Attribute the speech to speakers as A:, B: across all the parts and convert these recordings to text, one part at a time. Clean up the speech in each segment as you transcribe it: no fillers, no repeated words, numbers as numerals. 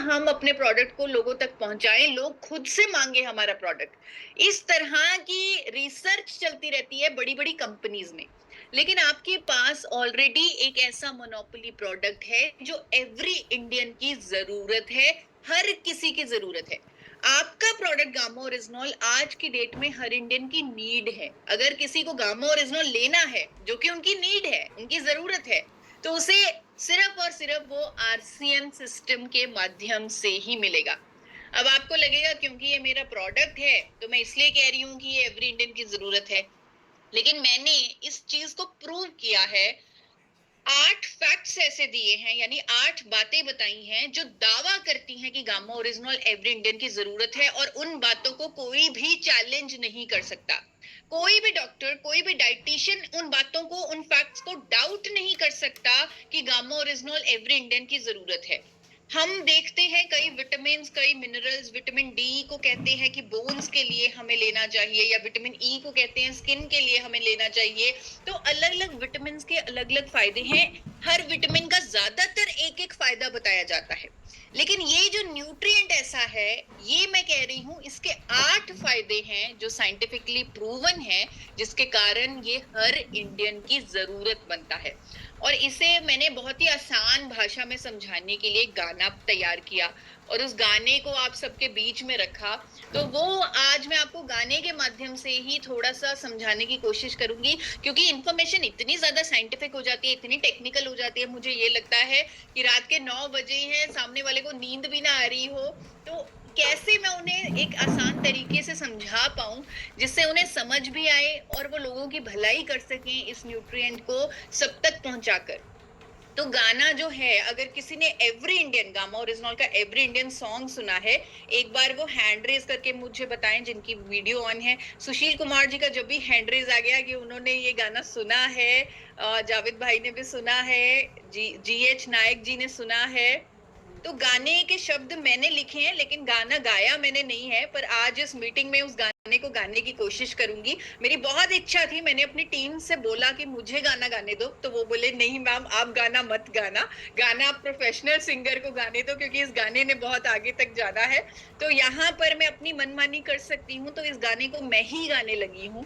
A: हम अपने प्रोडक्ट को लोगों तक पहुंचाएं, लोग खुद से मांगे हमारा प्रोडक्ट। इस तरह की रिसर्च चलती रहती है बड़ी बड़ी कंपनीज में। लेकिन आपके पास ऑलरेडी एक ऐसा मोनोपोली प्रोडक्ट है जो एवरी इंडियन की जरूरत है, हर किसी की जरूरत है। आपका प्रोडक्ट गामा ओरिजिनॉल आज की डेट में हर इंडियन की नीड है। अगर किसी को गामा ओरिजिनॉल लेना है, जो कि उनकी नीड है, उनकी जरूरत है, तो उसे सिर्फ और सिर्फ वो आरसीएम सिस्टम के माध्यम से ही मिलेगा। अब आपको लगेगा क्योंकि ये मेरा प्रोडक्ट है तो मैं इसलिए कह रही हूँ कि ये एवरी इंडियन की जरूरत है, लेकिन मैंने इस चीज को प्रूव किया है। 8 फैक्ट्स ऐसे दिए हैं, यानी 8 बातें बताई हैं जो दावा करती हैं कि गामा ओरिजिनल एवरी इंडियन की जरूरत है, और उन बातों को कोई भी चैलेंज नहीं कर सकता। कोई भी डॉक्टर, कोई भी डाइटिशियन उन बातों को, उन फैक्ट्स को डाउट नहीं कर सकता कि गामा ओरिजिनल एवरी इंडियन की जरूरत है। हम देखते हैं कई विटामिन, कई मिनरल्स, विटामिन डी को कहते हैं कि बोन्स के लिए हमें लेना चाहिए, या विटामिन ई को कहते हैं स्किन के लिए हमें लेना चाहिए। तो अलग अलग विटामिन के अलग अलग फायदे हैं। हर विटामिन का ज्यादातर एक एक फायदा बताया जाता है, लेकिन ये जो न्यूट्रिएंट ऐसा है, ये मैं कह रही हूँ इसके 8 फायदे हैं जो साइंटिफिकली प्रूवन है, जिसके कारण ये हर इंडियन की जरूरत बनता है। और इसे मैंने बहुत ही आसान भाषा में समझाने के लिए गाना तैयार किया और उस गाने को आप सबके बीच में रखा। तो वो आज मैं आपको गाने के माध्यम से ही थोड़ा सा समझाने की कोशिश करूंगी, क्योंकि इंफॉर्मेशन इतनी ज्यादा साइंटिफिक हो जाती है, इतनी टेक्निकल हो जाती है, मुझे ये लगता है कि रात के 9 बजे हैं, सामने वाले को नींद भी ना आ रही हो, तो कैसे मैं उन्हें एक आसान तरीके से समझा पाऊं जिससे उन्हें समझ भी आए और वो लोगों की भलाई कर सकें इस न्यूट्रिएंट को सब तक पहुंचाकर। तो गाना जो है, अगर किसी ने एवरी इंडियन, गामा ओरिजिनल का एवरी इंडियन सॉन्ग सुना है, एक बार वो हैंड रेज करके मुझे बताएं जिनकी वीडियो ऑन है। सुशील कुमार जी का जब भी हैंड रेज आ गया कि उन्होंने ये गाना सुना है, जावेद भाई ने भी सुना है, जीएच नायक जी ने सुना है। तो गाने के शब्द मैंने लिखे हैं, लेकिन गाना गाया मैंने नहीं है, पर आज इस मीटिंग में उस गाने को गाने की कोशिश करूंगी। मेरी बहुत इच्छा थी, मैंने अपनी टीम से बोला कि मुझे गाना गाने दो, तो वो बोले नहीं मैम आप गाना मत गाना, गाना आप प्रोफेशनल सिंगर को गाने दो, क्योंकि इस गाने ने बहुत आगे तक जाना है। तो यहाँ पर मैं अपनी मनमानी कर सकती हूँ, तो इस गाने को मैं ही गाने लगी हूँ।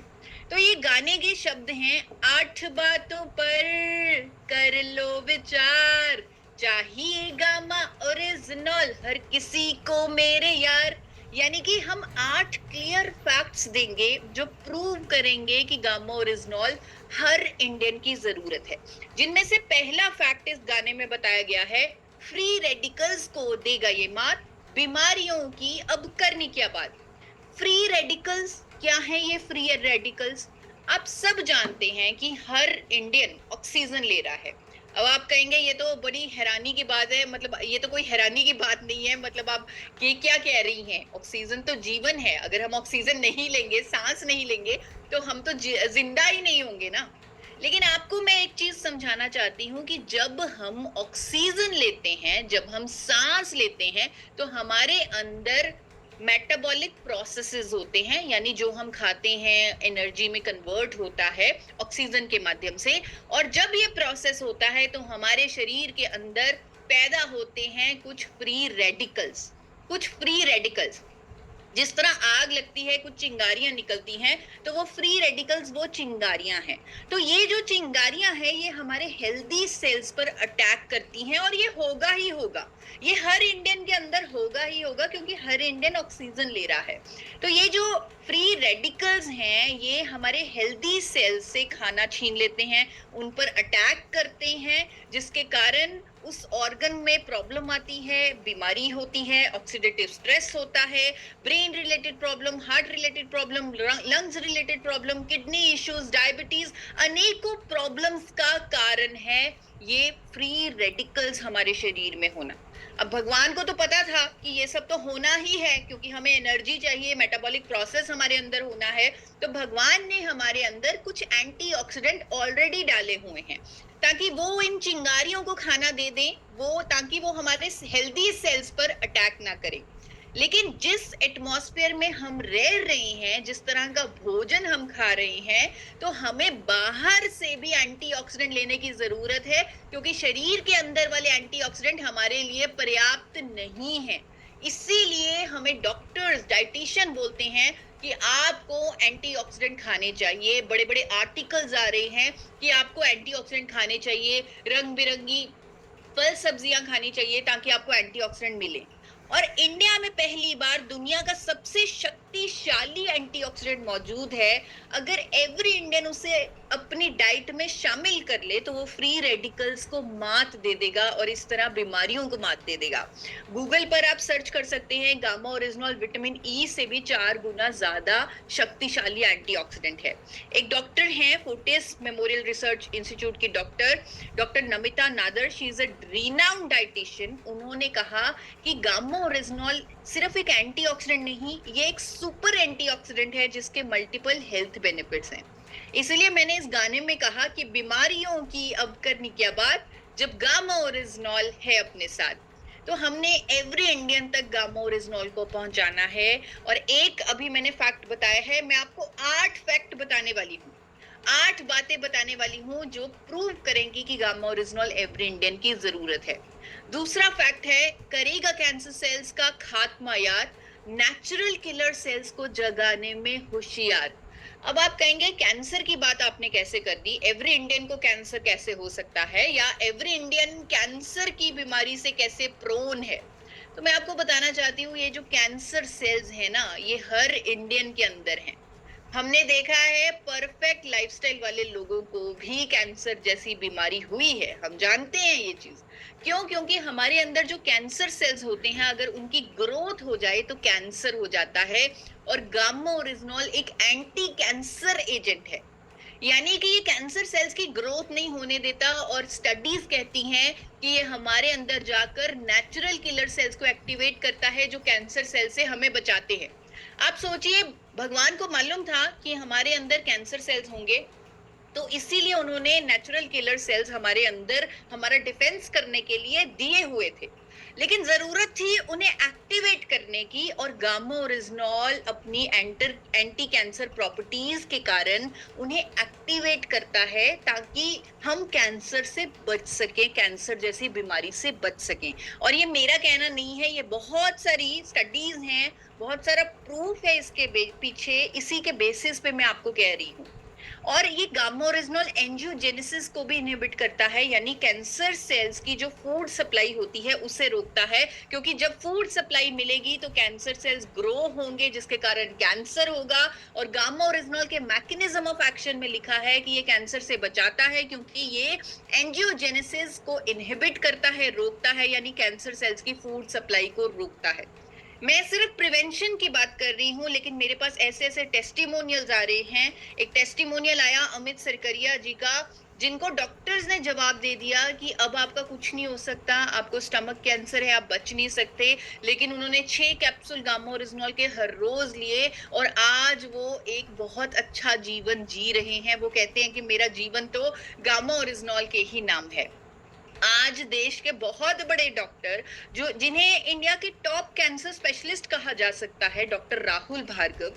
A: तो ये गाने के शब्द हैं, 8 बातों पर कर लो विचार, चाहिए गामा ओरिजिनल हर किसी को मेरे यार। यानी कि हम 8 क्लियर फैक्ट्स देंगे जो प्रूव करेंगे कि गामा ओरिजिनल हर इंडियन की जरूरत है। जिनमें से पहला फैक्ट इस गाने में बताया गया है, फ्री रेडिकल्स को देगा ये मात, बीमारियों की अब करनी क्या बात। फ्री रेडिकल्स क्या है? ये फ्री रेडिकल्स आप सब जानते हैं कि हर इंडियन ऑक्सीजन ले रहा है। अब आप कहेंगे ये तो बड़ी हैरानी की बात है, मतलब ये तो कोई हैरानी की बात नहीं है, मतलब आप ये क्या कह रही हैं? ऑक्सीजन तो जीवन है, अगर हम ऑक्सीजन नहीं लेंगे, सांस नहीं लेंगे, तो हम तो जिंदा ही नहीं होंगे ना। लेकिन आपको मैं एक चीज समझाना चाहती हूँ कि जब हम ऑक्सीजन लेते हैं, जब हम सांस लेते हैं, तो हमारे अंदर मेटाबॉलिक प्रोसेसेस होते हैं, यानी जो हम खाते हैं एनर्जी में कन्वर्ट होता है ऑक्सीजन के माध्यम से। और जब ये प्रोसेस होता है तो हमारे शरीर के अंदर पैदा होते हैं कुछ फ्री रेडिकल्स। कुछ फ्री रेडिकल्स, जिस तरह आग लगती है, कुछ चिंगारियां निकलती हैं, तो वो फ्री रेडिकल्स वो चिंगारियां हैं। तो ये जो चिंगारियां हैं ये हमारे हेल्दी सेल्स पर अटैक करती हैं, और ये होगा ही होगा, ये हर इंडियन के अंदर होगा ही होगा, क्योंकि हर इंडियन ऑक्सीजन ले रहा है। तो ये जो फ्री रेडिकल्स हैं ये हमारे हेल्दी सेल्स से खाना छीन लेते हैं, उन पर अटैक करते हैं, जिसके कारण उस ऑर्गन में प्रॉब्लम आती है, बीमारी होती है, ऑक्सीडेटिव स्ट्रेस होता है, brain related problem, heart related problem, lungs related problem, kidney issues, diabetes, अनेकों प्रॉब्लम्स का कारण है ये फ्री रेडिकल्स हमारे शरीर में होना। अब भगवान को तो पता था कि ये सब तो होना ही है, क्योंकि हमें एनर्जी चाहिए, मेटाबॉलिक प्रोसेस हमारे अंदर होना है, तो भगवान ने हमारे अंदर कुछ एंटीऑक्सीडेंट ऑलरेडी डाले हुए हैं ताकि वो इन चिंगारियों को खाना दे दें, वो ताकि वो हमारे हेल्दी सेल्स पर अटैक ना करें। लेकिन जिस एटमॉस्फेयर में हम रह रहे हैं, जिस तरह का भोजन हम खा रहे हैं, तो हमें बाहर से भी एंटीऑक्सीडेंट लेने की जरूरत है, क्योंकि शरीर के अंदर वाले एंटीऑक्सीडेंट हमारे लिए पर्याप्त नहीं है। इसीलिए हमें डॉक्टर्स, डाइटिशियन बोलते हैं कि आपको एंटीऑक्सीडेंट खाने चाहिए। बड़े बड़े आर्टिकल्स आ रहे हैं कि आपको एंटीऑक्सीडेंट खाने चाहिए, रंग बिरंगी फल सब्जियां खानी चाहिए ताकि आपको एंटीऑक्सीडेंट मिले। और इंडिया में पहली बार दुनिया का सबसे शक्तिशाली एंटीऑक्सीडेंट मौजूद है। अगर एवरी इंडियन उसे अपनी डाइट में शामिल कर ले तो वो फ्री रेडिकल्स को मात दे देगा और इस तरह बीमारियों को मात दे देगा। गूगल पर आप सर्च कर सकते हैं, गामा ओरिजिनल विटामिन ई से भी 4 गुना ज्यादा शक्तिशाली एंटीऑक्सीडेंट है। एक डॉक्टर हैं, फोर्टिस मेमोरियल रिसर्च इंस्टीट्यूट की doctor doctor Namita Nadar, she is a renowned dietitian. उन्होंने कहा कि गामा ओरिजिनल सिर्फ एक एंटीऑक्सीडेंट नहीं, ये एक सुपर एंटीऑक्सीडेंट है जिसके मल्टीपल हेल्थ बेनिफिट्स हैं। इसलिए मैंने इस गाने में कहा कि बीमारियों की अब करनी क्या बात, जब गामा ओरिजिनल है अपने साथ। तो हमने एवरी इंडियन तक गामा ओरिजिनल को पहुंचाना है। और एक अभी मैंने फैक्ट बताया है, मैं आपको 8 फैक्ट बताने वाली हूँ, 8 बातें बताने वाली हूँ जो प्रूव करेंगी कि गामा ओरिजिनल एवरी इंडियन की जरूरत है। दूसरा फैक्ट है, करेगा कैंसर सेल्स का खात्मा याद, नेचुरल किलर सेल्स को जगाने में होशियार। अब आप कहेंगे कैंसर की बात आपने कैसे कर दी, एवरी इंडियन को कैंसर कैसे हो सकता है, या एवरी इंडियन कैंसर की बीमारी से कैसे प्रोन है। तो मैं आपको बताना चाहती हूँ, ये जो कैंसर सेल्स है ना, ये हर इंडियन के अंदर है। हमने देखा है परफेक्ट लाइफस्टाइल वाले लोगों को भी कैंसर जैसी बीमारी हुई है, हम जानते हैं ये चीज। क्यों? क्योंकि हमारे अंदर जो कैंसर सेल्स होते हैं, अगर उनकी ग्रोथ हो जाए तो कैंसर हो जाता है। और गामा ओरिजिनल एक एंटी कैंसर एजेंट है, यानी कि ये कैंसर सेल्स की ग्रोथ नहीं होने देता। और स्टडीज कहती हैं कि ये हमारे अंदर जाकर नेचुरल किलर सेल्स को एक्टिवेट करता है, जो कैंसर सेल से हमें बचाते हैं। आप सोचिए, भगवान को मालूम था कि हमारे अंदर कैंसर सेल्स होंगे, तो इसीलिए उन्होंने नेचुरल किलर सेल्स हमारे अंदर हमारा डिफेंस करने के लिए दिए हुए थे। लेकिन जरूरत थी उन्हें एक्टिवेट करने की, और गामा ओरिजिनल अपनी एंटी कैंसर प्रॉपर्टीज के कारण उन्हें एक्टिवेट करता है ताकि हम कैंसर से बच सकें, कैंसर जैसी बीमारी से बच सकें। और ये मेरा कहना नहीं है, ये बहुत सारी स्टडीज हैं, बहुत सारा प्रूफ है इसके पीछे, इसी के बेसिस पे मैं आपको कह रही हूँ। और ये गामा ओरिजिनल एंजियोजेनेसिस को भी इनहिबिट करता है, यानी कैंसर सेल्स की जो फूड सप्लाई होती है उसे रोकता है। क्योंकि जब फूड सप्लाई मिलेगी तो कैंसर सेल्स ग्रो होंगे, जिसके कारण कैंसर होगा। और गामा ओरिजिनल के मैकेनिज्म ऑफ एक्शन में लिखा है कि ये कैंसर से बचाता है, क्योंकि ये एंजियोजेनेसिस को इनहिबिट करता है, रोकता है, यानी कैंसर सेल्स की फूड सप्लाई को रोकता है। मैं सिर्फ प्रिवेंशन की बात कर रही हूँ, लेकिन मेरे पास ऐसे ऐसे टेस्टिमोनियल्स आ रहे हैं। एक टेस्टिमोनियल आया अमित सरकरिया जी का, जिनको डॉक्टर्स ने जवाब दे दिया कि अब आपका कुछ नहीं हो सकता, आपको स्टमक कैंसर है, आप बच नहीं सकते। लेकिन उन्होंने 6 कैप्सूल गामा ओरिजिनल के हर रोज लिए और आज वो एक बहुत अच्छा जीवन जी रहे हैं। वो कहते हैं कि मेरा जीवन तो गामा ओरिजिनल के ही नाम है। आज देश के बहुत बड़े डॉक्टर, जो जिन्हें इंडिया के टॉप कैंसर स्पेशलिस्ट कहा जा सकता है, डॉक्टर राहुल भार्गव,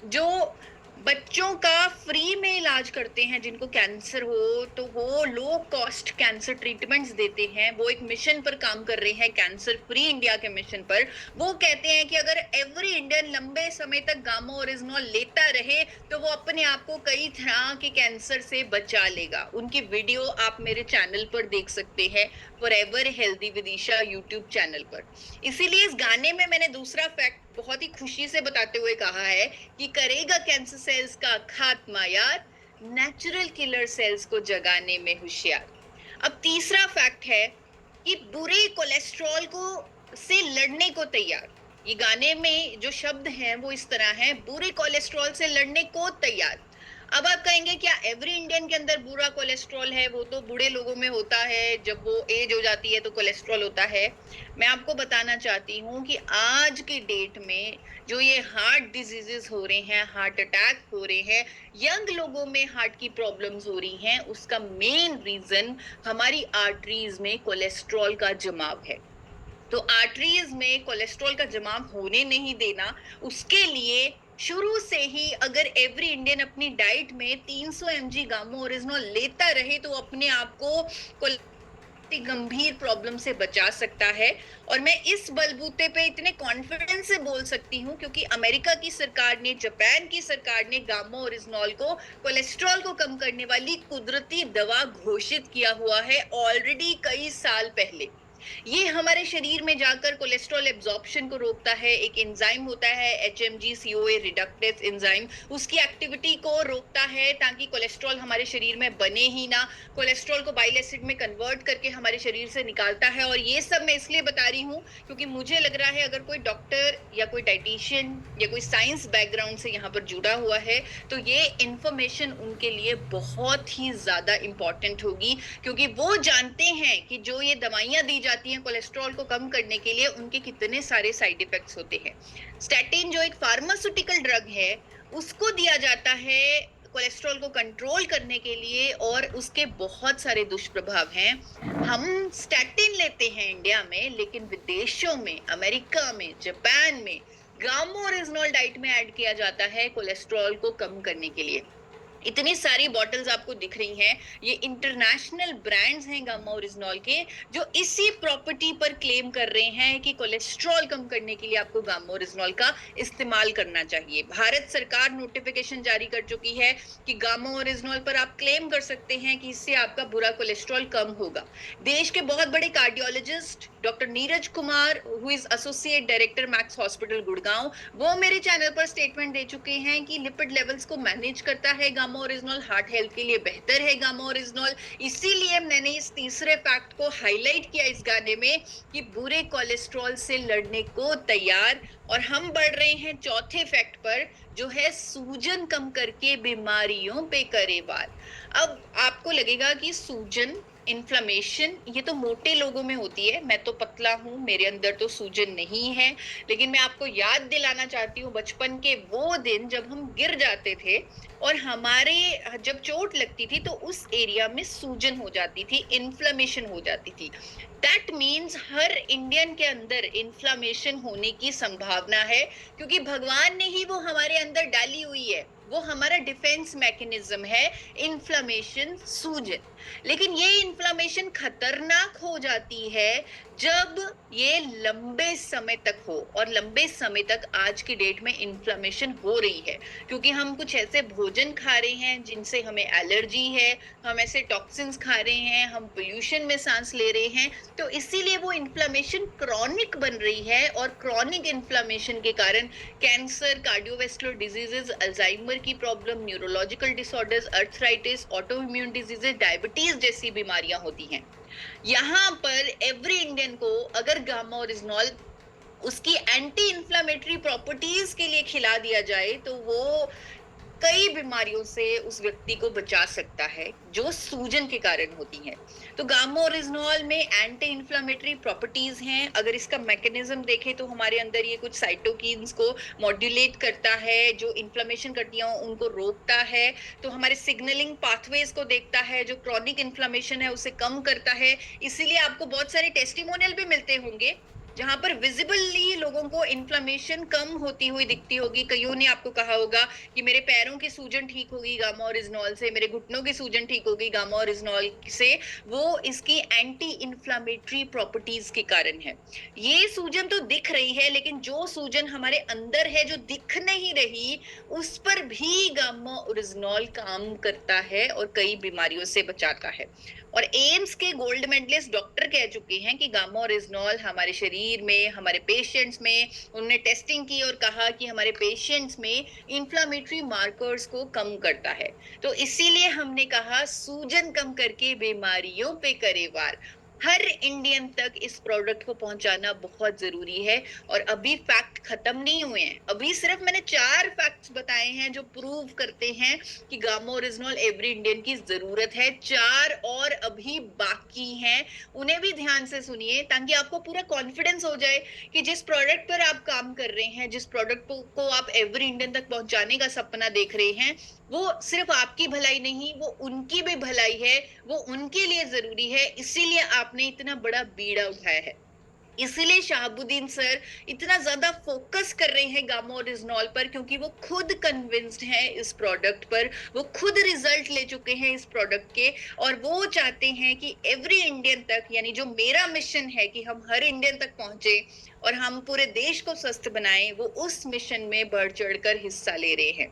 A: जो बच्चों का फ्री में इलाज करते हैं जिनको कैंसर हो, तो वो लो कॉस्ट कैंसर ट्रीटमेंट्स देते हैं। वो एक मिशन पर काम कर रहे हैं, कैंसर फ्री इंडिया के मिशन पर। वो कहते हैं कि अगर एवरी इंडियन लंबे समय तक गामा ओरिजिनल लेता रहे तो वो अपने आप को कई तरह के कैंसर से बचा लेगा। उनकी वीडियो आप मेरे चैनल पर देख सकते हैं, forever healthy with Isha YouTube channel पर। इसीलिए इस गाने में मैंने दूसरा फैक्ट बहुत ही खुशी से बताते हुए कहा है कि करेगा कैंसर सेल्स का खात्मा यार, नेचुरल किलर सेल्स को जगाने में होशियार। अब तीसरा फैक्ट है कि बुरे कोलेस्ट्रॉल को से लड़ने को तैयार। ये गाने में जो शब्द हैं वो इस तरह हैं, बुरे कोलेस्ट्रॉल से लड़ने को तैयार। अब आप कहेंगे क्या एवरी इंडियन के अंदर बुरा कोलेस्ट्रॉल है? वो तो बूढ़े लोगों में होता है, जब वो एज हो जाती है तो कोलेस्ट्रॉल होता है। मैं आपको बताना चाहती हूँ कि आज की डेट में जो ये हार्ट डिजीजेस हो रहे हैं, हार्ट अटैक हो रहे हैं, यंग लोगों में हार्ट की प्रॉब्लम्स हो रही हैं, उसका मेन रीजन हमारी आर्टरीज में कोलेस्ट्रॉल का जमाव है। तो आर्टरीज में कोलेस्ट्रॉल का जमाव होने नहीं देना, उसके लिए शुरू से ही अगर एवरी इंडियन अपनी डाइट में 300 mg गामा ओरिजिनल लेता रहे तो अपने आप को गंभीर प्रॉब्लम से बचा सकता है। और मैं इस बलबूते पे इतने कॉन्फिडेंस से बोल सकती हूँ क्योंकि अमेरिका की सरकार ने, जापान की सरकार ने गामा ओरिजिनल को कोलेस्ट्रॉल को कम करने वाली कुदरती दवा घोषित किया हुआ है ऑलरेडी कई साल पहले। ये हमारे शरीर में जाकर कोलेस्ट्रॉल एब्जॉर्प्शन को रोकता है। एक एंजाइम होता है HMG CoA रिडक्टेस एंजाइम, उसकी एक्टिविटी को रोकता है ताकि कोलेस्ट्रॉल हमारे शरीर में बने ही ना। कोलेस्ट्रॉल को बाइल एसिड में कन्वर्ट करके हमारे शरीर से निकालता है। और ये सब मैं इसलिए बता रही हूँ क्योंकि मुझे लग रहा है अगर कोई डॉक्टर या कोई डाइटिशियन या कोई साइंस बैकग्राउंड से यहाँ पर जुड़ा हुआ है तो ये इंफॉर्मेशन उनके लिए बहुत ही ज्यादा इंपॉर्टेंट होगी, क्योंकि वो जानते हैं कि जो ये दवाइयां दी जाती हैं कोलेस्ट्रॉल को कम करने के लिए उनके कितने सारे साइड इफेक्ट्स होते हैं। स्टैटिन जो एक फार्मास्यूटिकल ड्रग है उसको दिया जाता है कोलेस्ट्रॉल को कंट्रोल करने के लिए और उसके बहुत सारे दुष्प्रभाव हैं। हम स्टैटिन लेते हैं इंडिया में, लेकिन विदेशों में, अमेरिका में, जापान में गामा ओरिजिनल डाइट में ऐड किया जाता है कोलेस्ट्रॉल को कम करने के लिए। इतनी सारी बॉटल्स आपको दिख रही हैं, ये इंटरनेशनल ब्रांड्स हैं गामा ओरिजिनल के, जो इसी प्रॉपर्टी पर क्लेम कर रहे हैं कि कोलेस्ट्रॉल कम करने के लिए आपको गामा ओरिजिनल का इस्तेमाल करना चाहिए। भारत सरकार नोटिफिकेशन जारी कर चुकी है कि गामा ओरिजिनल पर आप क्लेम कर सकते हैं कि इससे आपका बुरा कोलेस्ट्रॉल कम होगा। देश के बहुत बड़े cardiologist doctor Neeraj Kumar, who is associate director max hospital Gurgaon, वो मेरे चैनल पर स्टेटमेंट दे चुके हैं कि लिपिड लेवल्स को मैनेज करता है गामा ओरिजिनल, हार्ट हेल्थ के लिए बेहतर है गामा ओरिजिनल। इसीलिए मैंने इस तीसरे फैक्ट को हाईलाइट किया इस गाने में कि बुरे कोलेस्ट्रॉल से लड़ने को तैयार। और हम बढ़ रहे हैं चौथे फैक्ट पर, जो है सूजन कम करके बीमारियों पे करे वार। अब आपको लगेगा कि सूजन, इन्फ्लेमेशन, ये तो मोटे लोगों में होती है, मैं तो पतला हूँ, मेरे अंदर तो सूजन नहीं है। लेकिन मैं आपको याद दिलाना चाहती हूँ बचपन के वो दिन जब हम गिर जाते थे और हमारे जब चोट लगती थी तो उस एरिया में सूजन हो जाती थी, इन्फ्लेमेशन हो जाती थी। दैट मीन्स हर इंडियन के अंदर इन्फ्लेमेशन होने की संभावना है, क्योंकि भगवान ने ही वो हमारे अंदर डाली हुई है, वो हमारा डिफेंस मैकेनिज्म है, इन्फ्लेमेशन, सूजन। लेकिन ये इन्फ्लेमेशन खतरनाक हो जाती है जब ये लंबे समय तक हो, और लंबे समय तक आज की डेट में इन्फ्लेमेशन हो रही है क्योंकि हम कुछ ऐसे भोजन खा रहे हैं जिनसे हमें एलर्जी है, हम ऐसे टॉक्सिन्स खा रहे हैं, हम पोल्यूशन में सांस ले रहे हैं, तो इसीलिए वो इन्फ्लेमेशन क्रॉनिक बन रही है। और क्रॉनिक इन्फ्लेमेशन के कारण कैंसर, कार्डियोवैस्कुलर डिजीजेस, अल्जाइमर की problem, neurological disorders, arthritis, autoimmune diseases, diabetes जैसी बीमारियां होती हैं। यहाँ पर एवरी इंडियन को अगर गामा ओरिजिनल उसकी एंटी इन्फ्लेमेटरी प्रॉपर्टीज के लिए खिला दिया जाए तो वो कई बीमारियों से उस व्यक्ति को बचा सकता है जो सूजन के कारण होती है। तो गामा ओरिजिनल में एंटी इन्फ्लेमेटरी प्रॉपर्टीज हैं। अगर इसका मैकेनिज्म देखें तो हमारे अंदर ये कुछ साइटोकिन्स को मॉड्यूलेट करता है, जो इन्फ्लेमेशन करती हैं उनको रोकता है, तो हमारे सिग्नलिंग पाथवेज को देखता है, जो क्रॉनिक इन्फ्लेमेशन है उसे कम करता है। इसीलिए आपको बहुत सारे टेस्टिमोनियल भी मिलते होंगे जहां पर विजिबली लोगों को इन्फ्लेमेशन कम होती हुई दिखती होगी। कईयों ने आपको कहा होगा कि मेरे पैरों की सूजन ठीक होगी गामा ओरिजिनल से, मेरे घुटनों की सूजन ठीक होगी गामा ओरिजिनल से। वो इसकी एंटी इन्फ्लेमेटरी प्रॉपर्टीज के कारण है। ये सूजन तो दिख रही है, लेकिन जो सूजन हमारे अंदर है जो दिख नहीं रही, उस पर भी गामा ओरिजिनल काम करता है और कई बीमारियों से बचाता है। और एम्स के गोल्ड मेडलिस्ट डॉक्टर कह चुके हैं कि गामा ओरिजिनल हमारे शरीर में, हमारे पेशेंट्स में, उन्होंने टेस्टिंग की और कहा कि हमारे पेशेंट्स में इन्फ्लेमेटरी मार्कर्स को कम करता है। तो इसीलिए हमने कहा सूजन कम करके बीमारियों पे करे वार। हर इंडियन तक इस प्रोडक्ट को पहुंचाना बहुत जरूरी है। और अभी फैक्ट खत्म नहीं हुए हैं, अभी सिर्फ मैंने 4 फैक्ट्स बताए हैं जो प्रूव करते हैं कि गामा ओरिजिनल एवरी इंडियन की जरूरत है। 4 और अभी बाकी हैं, उन्हें भी ध्यान से सुनिए ताकि आपको पूरा कॉन्फिडेंस हो जाए कि जिस प्रोडक्ट पर आप काम कर रहे हैं, जिस प्रोडक्ट को आप एवरी इंडियन तक पहुंचाने का सपना देख रहे हैं, वो सिर्फ आपकी भलाई नहीं, वो उनकी भी भलाई है, वो उनके लिए जरूरी है। इसीलिए आपने इतना बड़ा बीड़ा उठाया है। इसीलिए शहाबुद्दीन सर इतना ज्यादा फोकस कर रहे हैं गामा ओरिजिनॉल पर, क्योंकि वो खुद कन्विंस्ड हैं इस प्रोडक्ट पर, वो खुद रिजल्ट ले चुके हैं इस प्रोडक्ट के, और वो चाहते हैं कि एवरी इंडियन तक, यानी जो मेरा मिशन है कि हम हर इंडियन तक पहुंचे और हम पूरे देश को स्वस्थ बनाएं, वो उस मिशन में बढ़ चढ़कर हिस्सा ले रहे हैं।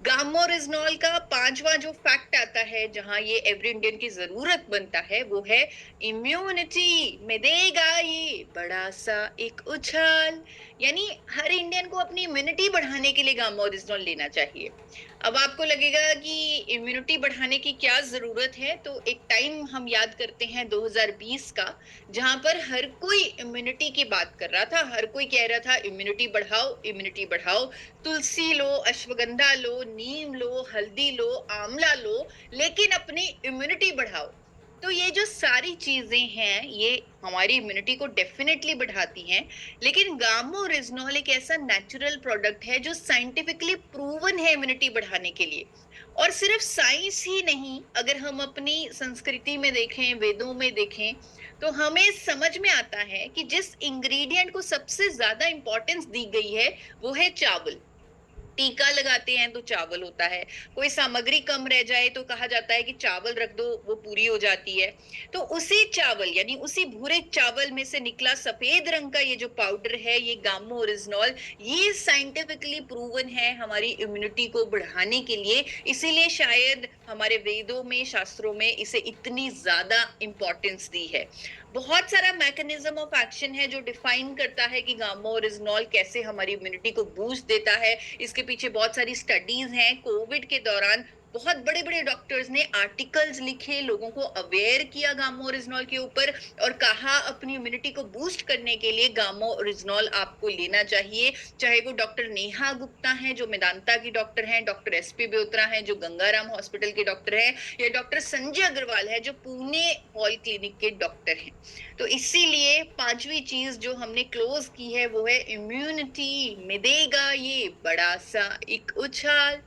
A: गामोरिजनॉल का पांचवा जो फैक्ट आता है, जहां ये एवरी इंडियन की जरूरत बनता है, वो है इम्यूनिटी में देगा ये बड़ा सा एक उछाल। यानी हर इंडियन को अपनी इम्यूनिटी बढ़ाने के लिए गामोरिजनॉल लेना चाहिए। अब आपको लगेगा कि इम्यूनिटी बढ़ाने की क्या जरूरत है, तो एक टाइम हम याद करते हैं 2020 का, जहां पर हर कोई इम्यूनिटी की बात कर रहा था, हर कोई कह रहा था इम्यूनिटी बढ़ाओ, इम्यूनिटी बढ़ाओ। तुलसी लो, अश्वगंधा लो, नीम लो, हल्दी लो, आंवला लो, लेकिन अपनी इम्यूनिटी बढ़ाओ। तो ये जो सारी चीजें हैं, ये हमारी इम्यूनिटी को डेफिनेटली बढ़ाती हैं, लेकिन गामो रिजनॉल एक ऐसा नेचुरल प्रोडक्ट है जो साइंटिफिकली प्रूवन है इम्यूनिटी बढ़ाने के लिए। और सिर्फ साइंस ही नहीं, अगर हम अपनी संस्कृति में देखें, वेदों में देखें, तो हमें समझ में आता है कि जिस इंग्रेडिएंट को सबसे ज्यादा इंपॉर्टेंस दी गई है, वो है चावल। टीका लगाते हैं तो चावल होता है, कोई सामग्री कम रह जाए तो कहा जाता है कि चावल रख दो, वो पूरी हो जाती है। तो उसी चावल, यानी उसी भूरे चावल में से निकला सफेद रंग का ये जो पाउडर है, ये गामो ओरिजिनॉल, ये साइंटिफिकली प्रूवन है हमारी इम्यूनिटी को बढ़ाने के लिए। इसीलिए शायद हमारे वेदों में, शास्त्रों में इसे इतनी ज्यादा इंपॉर्टेंस दी है। बहुत सारा मैकेनिज्म ऑफ एक्शन है जो डिफाइन करता है कि गामा ओरिजिनॉल कैसे हमारी इम्यूनिटी को बूस्ट देता है। इसके पीछे बहुत सारी स्टडीज हैं। कोविड के दौरान बहुत बड़े बड़े डॉक्टर्स ने आर्टिकल्स लिखे, लोगों को अवेयर किया गामा ओरिजिनॉल के ऊपर, और कहा अपनी इम्यूनिटी को बूस्ट करने के लिए गामा ओरिजिनॉल आपको लेना चाहिए। चाहे वो डॉक्टर नेहा गुप्ता हैं जो मेदांता की डॉक्टर हैं, डॉक्टर एसपी ब्योत्रा हैं जो गंगाराम हॉस्पिटल के डॉक्टर हैं, या डॉक्टर संजय अग्रवाल है जो पुणे हॉल क्लिनिक के डॉक्टर हैं। तो इसीलिए पांचवी चीज जो हमने क्लोज की है वो है इम्यूनिटी में देगा ये बड़ा सा एक उछाल,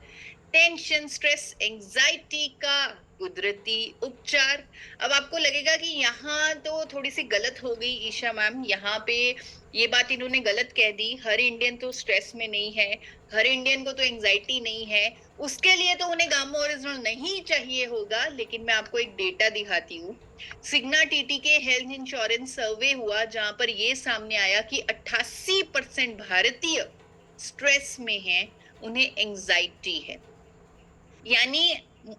A: टेंशन, स्ट्रेस, एंजाइटी का कुदरती उपचार। अब आपको लगेगा कि यहाँ तो थोड़ी सी गलत हो गई ईशा मैम, यहाँ पे ये बात इन्होंने गलत कह दी। हर इंडियन तो स्ट्रेस में नहीं है, हर इंडियन को तो एंजाइटी नहीं है, उसके लिए तो उन्हें गामा ओरिजिनल नहीं चाहिए होगा। लेकिन मैं आपको एक डेटा दिखाती हूँ। सिग्ना टीटी के हेल्थ इंश्योरेंस सर्वे हुआ, जहां पर ये सामने आया कि 88% भारतीय स्ट्रेस में हैं, उन्हें एंजाइटी है। यानी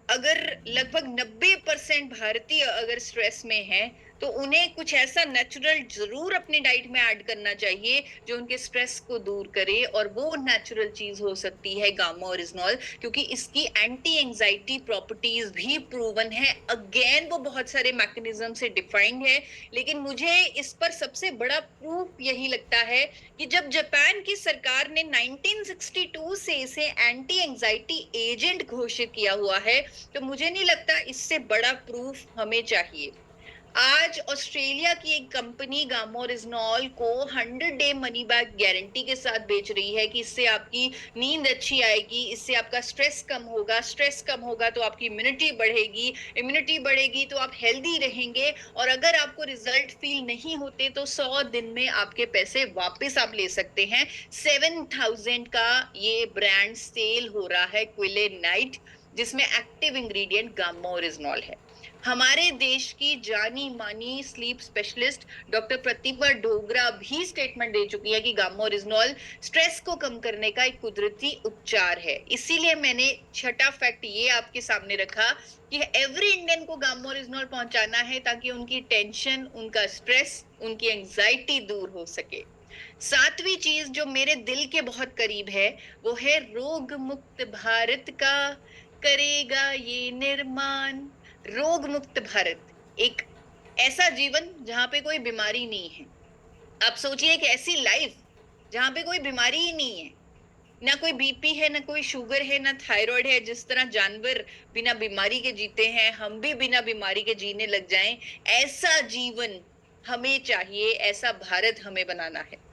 A: अगर लगभग 90% भारतीय अगर स्ट्रेस में हैं, तो उन्हें कुछ ऐसा नेचुरल जरूर अपनी डाइट में ऐड करना चाहिए जो उनके स्ट्रेस को दूर करे, और वो नेचुरल चीज हो सकती है गामा ओरिजिनॉल, क्योंकि इसकी एंटी एंजाइटी प्रॉपर्टीज भी प्रूवन है। अगेन वो बहुत सारे मैकेनिज्म से डिफाइंड है, लेकिन मुझे इस पर सबसे बड़ा प्रूफ यही लगता है कि जब जापान की सरकार ने 1962 से इसे एंटी एंजाइटी एजेंट घोषित किया हुआ है, तो मुझे नहीं लगता इससे बड़ा प्रूफ हमें चाहिए। आज ऑस्ट्रेलिया की एक कंपनी गामोरिजनॉल को 100 डे मनी बैक गारंटी के साथ बेच रही है कि इससे आपकी नींद अच्छी आएगी, इससे आपका स्ट्रेस कम होगा, स्ट्रेस कम होगा तो आपकी इम्यूनिटी बढ़ेगी, इम्यूनिटी बढ़ेगी तो आप हेल्दी रहेंगे, और अगर आपको रिजल्ट फील नहीं होते तो 100 दिन में आपके पैसे वापस आप ले सकते हैं। 7000 का ये ब्रांड सेल हो रहा है क्विले नाइट, जिसमें एक्टिव इंग्रेडिएंट गामा ओरिजिनॉल है। हमारे देश की जानी मानी स्लीप स्पेशलिस्ट डॉक्टर प्रतिभा डोगरा भी स्टेटमेंट दे चुकी है कि गामा ओरिजिनॉल स्ट्रेस को कम करने का एक कुदरती उपचार है। इसीलिए मैंने छठा फैक्ट ये आपके सामने रखा कि एवरी इंडियन को गामा ओरिजिनॉल पहुंचाना है, ताकि उनकी टेंशन, उनका स्ट्रेस, उनकी एंजाइटी दूर हो सके। सातवीं चीज जो मेरे दिल के बहुत करीब है, वो है रोग मुक्त भारत का करेगा ये निर्माण। रोग मुक्त भारत, एक ऐसा जीवन जहां पे कोई बीमारी नहीं है। आप सोचिए एक ऐसी लाइफ जहां पे कोई बीमारी ही नहीं है, ना कोई बीपी है, ना कोई शुगर है, ना थायराइड है। जिस तरह जानवर बिना बीमारी के जीते हैं, हम भी बिना बीमारी के जीने लग जाएं। ऐसा जीवन हमें चाहिए, ऐसा भारत हमें बनाना है।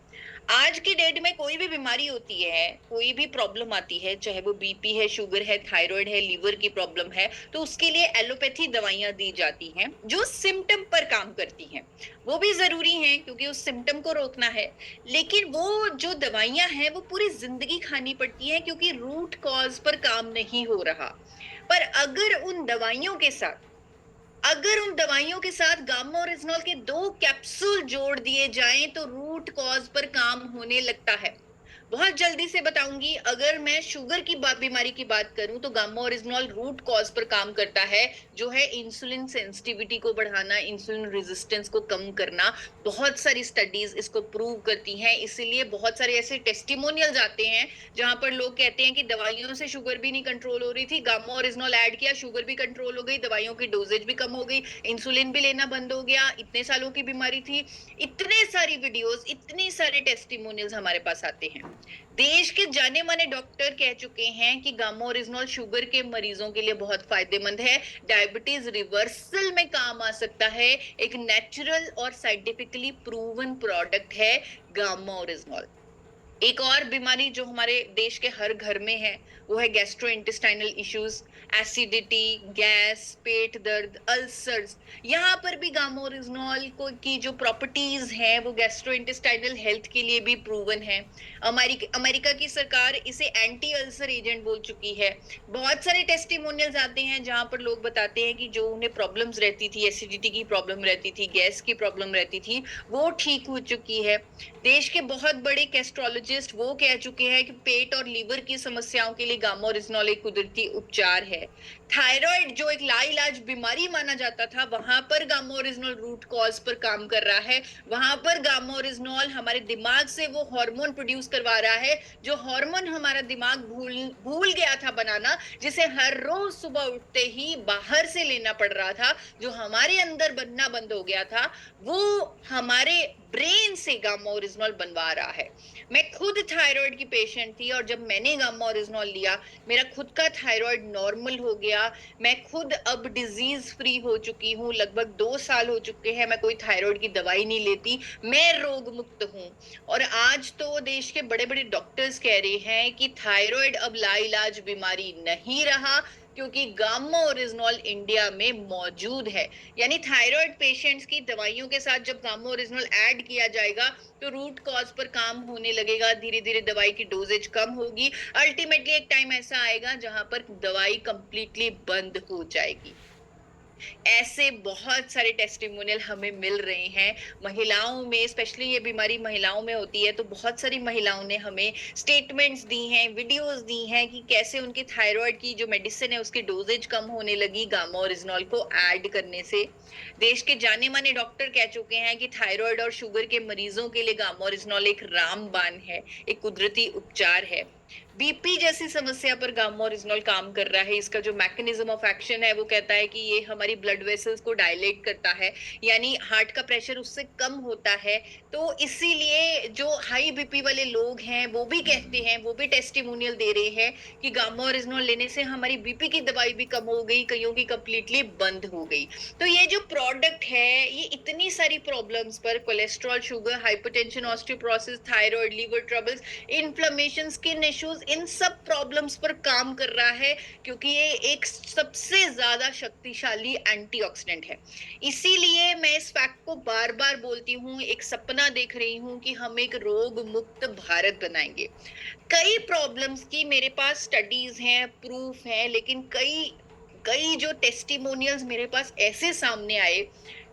A: आज की डेट में कोई भी बीमारी होती है, कोई भी प्रॉब्लम आती है, चाहे वो बीपी है, शुगर है, थायराइड है, लीवर की प्रॉब्लम है, तो उसके लिए एलोपैथी दवाइयाँ दी जाती हैं, जो सिम्पटम पर काम करती हैं। वो भी ज़रूरी हैं क्योंकि उस सिम्पटम को रोकना है, लेकिन वो जो दवाइयाँ हैं, वो पूरी ज़िंदगी खानी पड़ती हैं क्योंकि रूट कॉज़ पर काम नहीं हो रहा। पर अगर उन दवाइयों के साथ गामा ओरिजिनॉल के 2 कैप्सूल जोड़ दिए जाएँ तो रूट कॉज़ पर काम होने लगता है। बहुत जल्दी से बताऊँगी, अगर मैं शुगर की बीमारी की बात करूँ तो गामा ओरिजिनॉल रूट कॉज़ पर काम करता है, जो है इंसुलिन सेंसिटिविटी को बढ़ाना, इंसुलिन रेजिस्टेंस को कम करना। बहुत सारी स्टडीज़ इसको प्रूव करती हैं, इसीलिए बहुत सारे ऐसे टेस्टिमोनियल्स आते हैं, जहाँ पर लोग कहते हैं कि दवाइयों से शुगर भी नहीं कंट्रोल हो रही थी, गामा ओरिजिनॉल ऐड किया, शुगर भी कंट्रोल हो गई, दवाइयों की डोज़ेज भी कम हो गई, इंसुलिन भी लेना बंद हो गया, इतने सालों की बीमारी थी। इतने सारी वीडियोज़, इतने सारे टेस्टिमोनियल्स हमारे पास आते हैं। देश के जाने-माने डॉक्टर कह चुके हैं कि गामा ओरिजिनॉल शुगर के मरीजों के लिए बहुत फायदेमंद है, डायबिटीज रिवर्सल में काम आ सकता है, एक नेचुरल और साइंटिफिकली प्रूवन प्रोडक्ट है गामा ओरिजिनॉल। एक और बीमारी जो हमारे देश के हर घर में है, वो है गैस्ट्रोइंटेस्टाइनल इश्यूज, एसिडिटी, गैस, पेट दर्द, अल्सर्स। यहाँ पर भी गामा ओरिजिनॉल को की जो प्रॉपर्टीज हैं, वो गैस्ट्रोइंटेस्टाइनल हेल्थ के लिए भी प्रूवन है। अमेरिका की सरकार इसे एंटी अल्सर एजेंट बोल चुकी है। बहुत सारे टेस्टिमोनियल्स आते हैं जहाँ पर लोग बताते हैं कि जो उन्हें प्रॉब्लम्स रहती थी, एसिडिटी की प्रॉब्लम रहती थी, गैस की प्रॉब्लम रहती थी, वो ठीक हो चुकी है। देश के बहुत बड़े गैस्ट्रोलॉजिस्ट वो कह चुके हैं कि पेट और लीवर की समस्याओं के लिए गामा ओरिजिनॉल एक कुदरती उपचार है। थायराइड जो एक लाइलाज बीमारी माना जाता था, वहां पर गामा ओरिजिनॉल रूट कॉज पर काम कर रहा है। वहां पर गामा ओरिजिनॉल हमारे दिमाग से वो हार्मोन प्रोड्यूस करवा रहा है, जो हार्मोन हमारा दिमाग भूल भूल गया था बनाना, जिसे हर रोज सुबह उठते ही बाहर से लेना पड़ रहा था, जो हमारे अंदर बनना बंद हो गया था, वो हमारे ब्रेन से गामा ओरिजिनॉल बनवा रहा है। मैं खुद थायराइड की पेशेंट थी और जब मैंने गामा ओरिजिनॉल लिया, मेरा खुद का थायराइड नॉर्मल हो गया। मैं खुद अब डिजीज फ्री हो चुकी हूँ, लगभग 2 साल हो चुके हैं, मैं कोई थायराइड की दवाई नहीं लेती, मैं रोग मुक्त हूँ। और आज तो देश के बड़े बड़े डॉक्टर्स कह रहे हैं कि थायराइड अब लाइलाज बीमारी नहीं रहा, क्योंकि गामा ओरिजिनॉल इंडिया में मौजूद है। यानी थायराइड पेशेंट्स की दवाइयों के साथ जब गामा ओरिजिनल ऐड किया जाएगा, तो रूट कॉज पर काम होने लगेगा, धीरे धीरे दवाई की डोजेज कम होगी, अल्टीमेटली एक टाइम ऐसा आएगा जहां पर दवाई कंप्लीटली बंद हो जाएगी। ऐसे बहुत सारे टेस्टिमोनियल हमें मिल रहे हैं। महिलाओं में स्पेशली ये बीमारी महिलाओं में होती है, तो बहुत सारी महिलाओं ने हमें स्टेटमेंट्स दी हैं, वीडियोस दी हैं कि कैसे उनकी थायराइड की जो मेडिसिन है उसकी डोजेज कम होने लगी गामा ओरिजिनॉल को ऐड करने से। देश के जाने माने डॉक्टर कह चुके हैं कि थायराइड और शुगर के मरीजों के लिए गामा ओरिजिनॉल एक रामबाण है, एक कुदरती उपचार है। बीपी जैसी समस्या पर गामा ओरिजिनॉल काम कर रहा है। इसका जो मैकेनिज्म ऑफ एक्शन है वो कहता है कि ये हमारी ब्लड वेसल्स को डायलेट करता है, यानी हार्ट का प्रेशर उससे कम होता है। तो इसीलिए जो हाई बीपी वाले लोग हैं वो भी कहते हैं, वो भी टेस्टिमोनियल दे रहे हैं कि गामा ओरिजिनॉल लेने से हमारी बीपी की दवाई भी कम हो गई, कईयों की कंप्लीटली बंद हो गई। तो ये जो प्रोडक्ट है, ये इतनी सारी प्रॉब्लम्स पर, cholesterol, sugar, hypertension, osteoporosis, thyroid, liver troubles, inflammation, skin issues, इन सब प्रॉब्लम्स पर काम कर रहा है, क्योंकि ये एक सबसे ज्यादा शक्तिशाली एंटीऑक्सीडेंट है। इसीलिए मैं इस फैक्ट को बार बार बोलती हूँ, एक सपना देख रही हूँ कि हम एक रोग मुक्त भारत बनाएंगे। कई प्रॉब्लम्स की मेरे पास स्टडीज हैं, प्रूफ हैं, लेकिन कई कई जो टेस्टिमोनियल्स मेरे पास ऐसे सामने आए,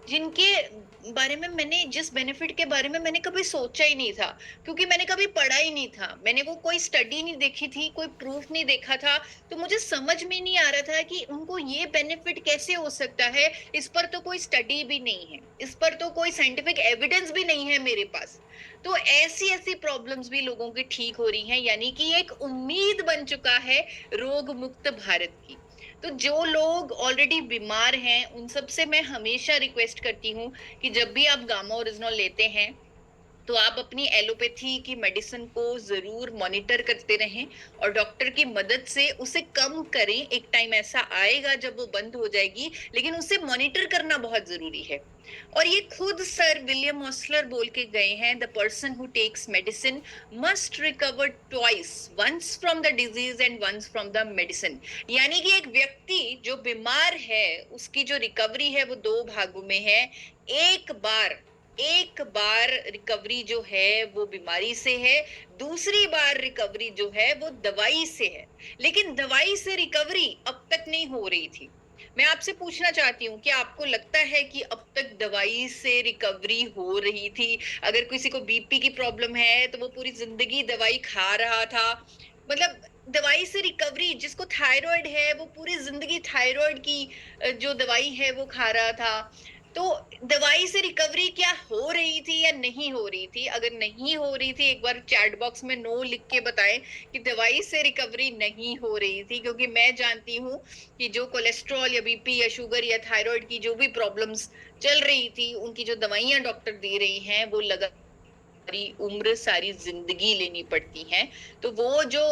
A: जिनके बारे में मैंने जिस बेनिफिट के बारे में मैंने कभी सोचा ही नहीं था, क्योंकि मैंने कभी पढ़ा ही नहीं था, मैंने वो कोई स्टडी नहीं देखी थी, कोई प्रूफ नहीं देखा था। तो मुझे समझ में नहीं आ रहा था कि उनको ये बेनिफिट कैसे हो सकता है। इस पर तो कोई स्टडी भी नहीं है, इस पर तो कोई साइंटिफिक एविडेंस भी नहीं है मेरे पास। तो ऐसी ऐसी प्रॉब्लम्स भी लोगों की ठीक हो रही हैं, यानी कि एक उम्मीद बन चुका है रोग मुक्त भारत की। तो जो लोग ऑलरेडी बीमार हैं, उन सब से मैं हमेशा रिक्वेस्ट करती हूँ कि जब भी आप गामा ओरिजिनॉल लेते हैं, तो आप अपनी एलोपैथी की मेडिसिन को ज़रूर मॉनिटर करते रहें और डॉक्टर की मदद से उसे कम करें। एक टाइम ऐसा आएगा जब वो बंद हो जाएगी, लेकिन उसे मॉनिटर करना बहुत ज़रूरी है। और ये खुद सर विलियम ऑस्लर बोल के गए हैं, the person who takes medicine must recover twice, once from the disease and once from the medicine. यानी कि एक व्यक्ति जो बीमार है, उसकी जो रिकवरी है वो दो भागों में है। एक बार एक बार रिकवरी जो है वो बीमारी से है, दूसरी बार रिकवरी जो है वो दवाई से है। लेकिन दवाई से रिकवरी अब तक नहीं हो रही थी। मैं आपसे पूछना चाहती हूँ कि आपको लगता है कि अब तक दवाई से रिकवरी हो रही थी? अगर किसी को बीपी की प्रॉब्लम है तो वो पूरी जिंदगी दवाई खा रहा था। मतलब दवाई से रिकवरी, जिसको थायराइड है वो पूरी जिंदगी थायराइड की जो दवाई है वो खा रहा था। तो दवाई से रिकवरी क्या हो रही थी या नहीं हो रही थी? अगर नहीं हो रही थी, एक बार चैट बॉक्स में नो लिख के बताएं कि दवाई से रिकवरी नहीं हो रही थी। क्योंकि मैं जानती हूँ कि जो कोलेस्ट्रॉल या बीपी या शुगर या थायराइड की जो भी प्रॉब्लम्स चल रही थी, उनकी जो दवाइयां डॉक्टर दे रही हैं वो सारी उम्र, सारी जिंदगी लेनी पड़ती हैं। तो वो जो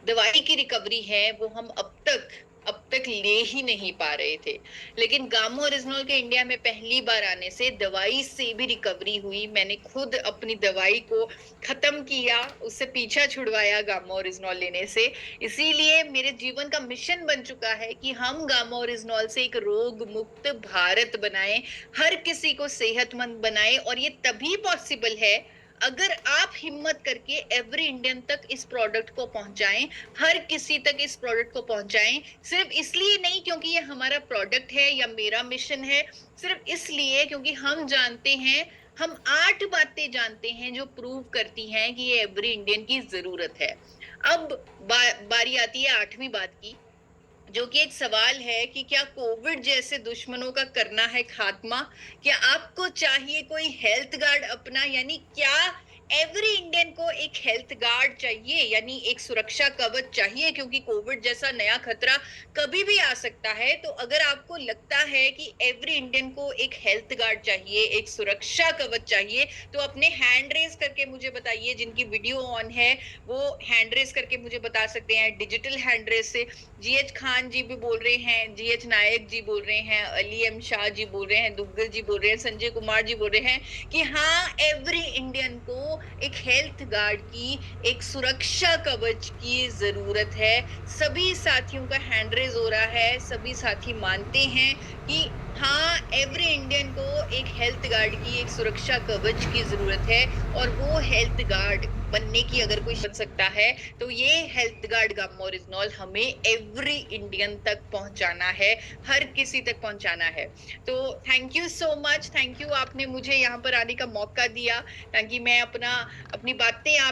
A: दवाई की रिकवरी है वो हम अब तक ले ही नहीं पा रहे थे। लेकिन गामा ओरिजिनल के इंडिया में पहली बार आने से दवाई से भी रिकवरी हुई। मैंने खुद अपनी दवाई को खत्म किया, उससे पीछा छुड़वाया गामा ओरिजिनल लेने से। इसीलिए मेरे जीवन का मिशन बन चुका है कि हम गामा ओरिजिनल से एक रोग मुक्त भारत बनाएं, हर किसी को सेहतमंद बनाएं। और ये तभी पॉसिबल है अगर आप हिम्मत करके एवरी इंडियन तक इस प्रोडक्ट को पहुंचाएं, हर किसी तक इस प्रोडक्ट को पहुंचाएं। सिर्फ इसलिए नहीं क्योंकि ये हमारा प्रोडक्ट है या मेरा मिशन है, सिर्फ इसलिए क्योंकि हम जानते हैं, हम 8 बातें जानते हैं जो प्रूव करती हैं कि ये एवरी इंडियन की जरूरत है। अब बारी आती है 8वीं बात की, जो कि एक सवाल है कि क्या कोविड जैसे दुश्मनों का करना है खात्मा? क्या आपको चाहिए कोई हेल्थ गार्ड अपना? यानी क्या एवरी इंडियन को एक हेल्थ गार्ड चाहिए, यानी एक सुरक्षा कवच चाहिए? क्योंकि कोविड जैसा नया खतरा कभी भी आ सकता है। तो अगर आपको लगता है कि एवरी इंडियन को एक हेल्थ गार्ड चाहिए, एक सुरक्षा कवच चाहिए, तो अपने हैंड रेज करके मुझे बताइए। जिनकी वीडियो ऑन है वो हैंड रेज करके मुझे बता सकते हैं डिजिटल हैंड रेज से। जीएच खान जी भी बोल रहे हैं, जीएच नायक जी बोल रहे हैं, अली एम शाह जी बोल रहे हैं, दुग्गल जी बोल रहे हैं, संजय कुमार जी बोल रहे हैं कि हाँ, एवरी इंडियन को एक हेल्थ गार्ड की, एक सुरक्षा कवच की जरूरत है। सभी साथियों का हैंड रेज हो रहा है, सभी साथी मानते हैं कि हाँ, एवरी इंडियन को एक हेल्थ गार्ड की, एक सुरक्षा कवच की जरूरत है। और वो हेल्थ गार्ड बनने की अगर कोई बन सकता है तो ये हेल्थ गार्ड गामा ओरिजिनल हमें एवरी इंडियन तक पहुंचाना है, हर किसी तक पहुंचाना है। तो thank you so much, thank you, आपने मुझे यहाँ पर आने का मौका दिया ताकि मैं अपनी बातें आप